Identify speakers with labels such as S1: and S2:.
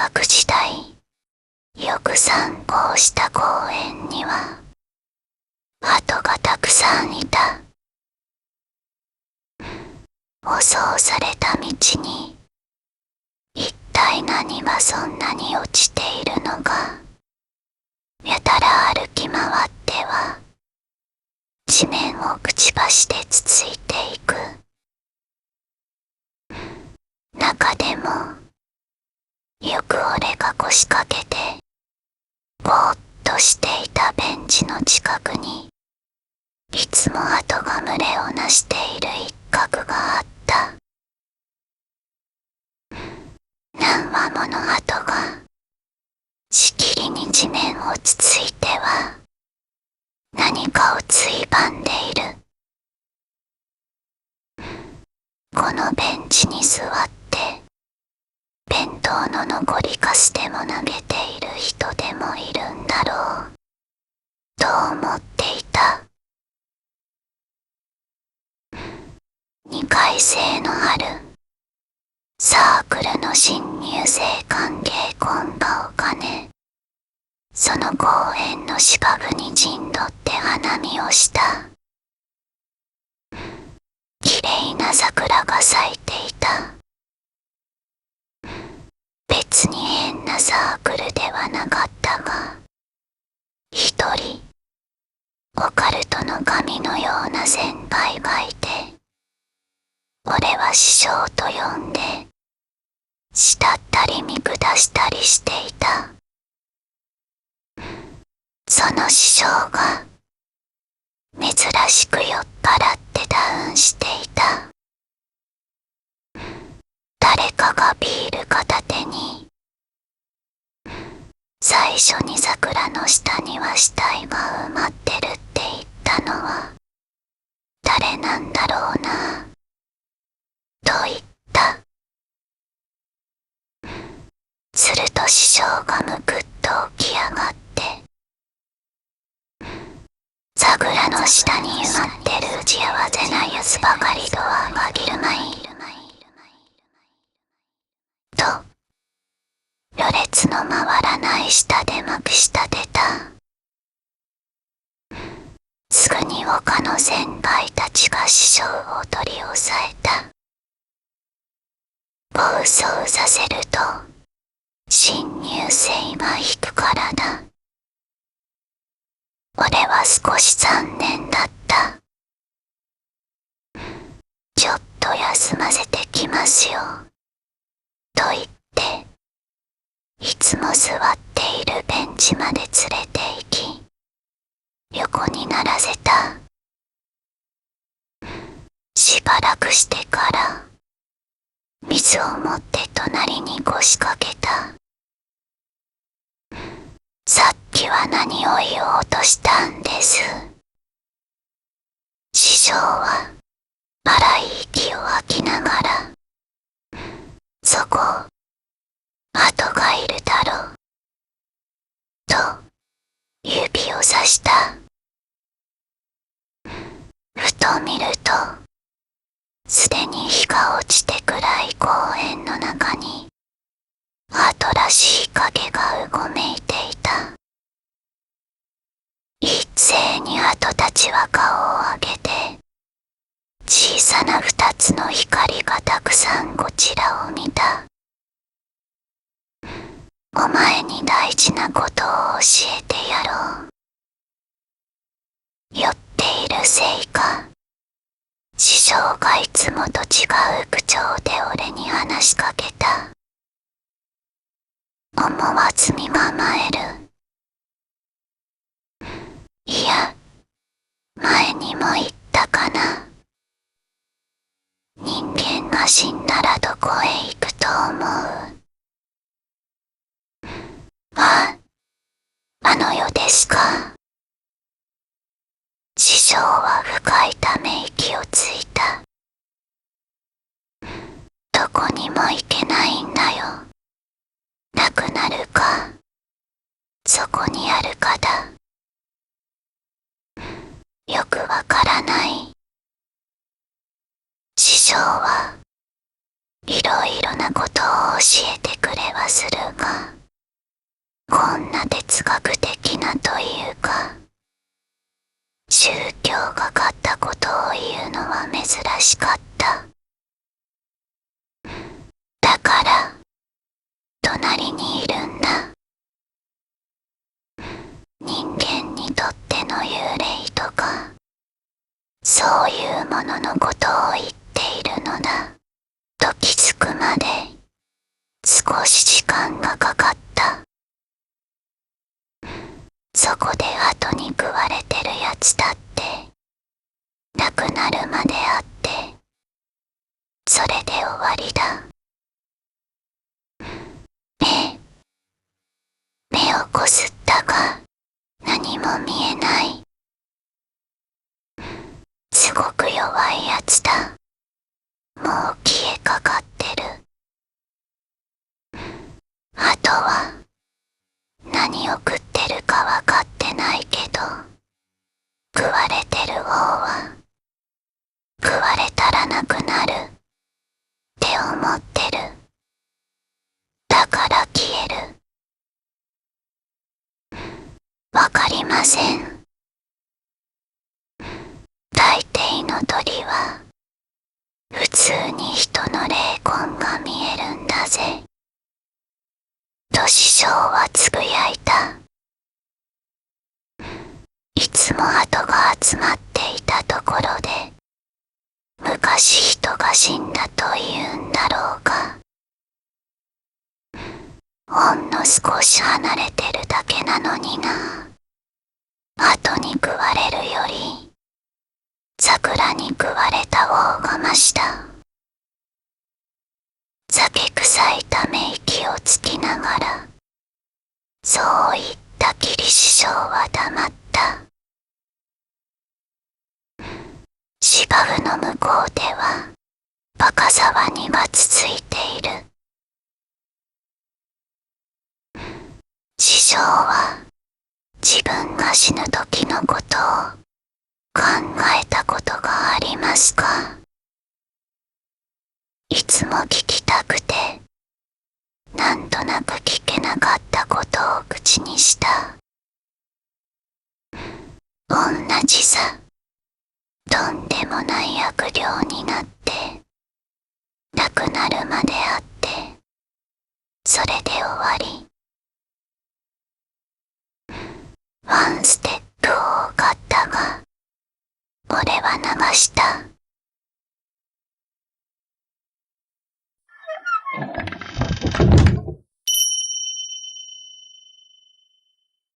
S1: 学時代、よく散歩をした公園には、鳩がたくさんいた。舗装された道に、一体何がそんなに落ちているのか。やたら歩き回っては、地面をくちばしでつついていく。中でも、よく俺が腰掛けて、ぼーっとしていたベンチの近くに、いつも鳩が群れをなしている一角があった。何羽もの鳩が、しきりに地面をつついては、何かをついばんでいる。このベンチに座って、弁当の残りかすでも投げている人でもいるんだろう、と思っていた。2回生の春、サークルの新入生歓迎コンパを兼ね、その公園の芝生に陣取って花見をした。きれいな桜が咲いていた。別に変なサークルではなかったが、一人、オカルトの神のような先輩がいて、俺は師匠と呼んで、慕ったり見下したりしていた。その師匠が、珍しく酔っ払ってダウンしていた。誰かがビール片手に、最初に桜の下には死体が埋まってるって言ったのは、誰なんだろうな、と言った。すると師匠がむくっと起き上がって、桜の下に埋まってる打ち合わせなやつばかりとは限るまい。と、ろれつの回らない舌でまくし立てた。すぐに他の先輩たちが師匠を取り押さえた。暴走させると、新入生が引くからだ。俺は少し残念だった。ちょっと休ませてきますよ、と言って、いつも座っているベンチまで連れて行き、横にならせた。しばらくしてから、水を持って隣に腰掛けた。さっきは何を言おうとしたんです。師匠は荒い息を吐きながら、そこ、鳩がいるだろう、と指をさした。ふと見ると、すでに日が落ちて暗い公園の中に、鳩らしい影がうごめいていた。一斉に鳩たちは顔を上げて、小さな二つの光がたくさんこちらを見た。お前に大事なことを教えてやろう。酔っているせいか、師匠がいつもと違う口調で俺に話しかけた。思わず身構える。いや、前にも言ったかな。人間が死んだらどこへ行くと思う？あ、あの世ですか。師匠は深いため息をついた。どこにも行けないんだよ。なくなるか、そこにあるかだ。よくわからない。師匠はいろいろなことを教えてくれはするが、いうか、宗教が勝ったことを言うのは珍しかった。だから、隣にいるんだ。人間にとっての幽霊とか、そういうもののことを言っているのだ、と気づくまで、少し時間がかかった。そこで後に食われてるやつだって、亡くなるまであって、それで終わりだ。目をこすったが、何も見えない。すごく弱いやつだ。もう消えかかってる。あとは、何を食ってるかわかってないけど、食われてる方は、食われたらなくなるって思ってる。だから消える。わかりません。大抵の鳥は、普通に人の霊魂が見えるんだぜ。と師匠はつぶやいた。いつも鳩が集まっていたところで、昔人が死んだと言うんだろうが、ほんの少し離れてるだけなのにな。鳩に食われるより、桜に食われた方がましだ。酒臭いため息をつきながら、そう言ったきり師匠は黙った。芝生の向こうでは、バカ騒ぎが続いている。師匠は、自分が死ぬ時のことを考えたことがありますか？いつも聞きたくて、なんとなく聞けなかったことを口にした。同じさ。とんでもない悪霊になって、亡くなるまであって、それで終わり。ワンステップを多かったが、俺は流した。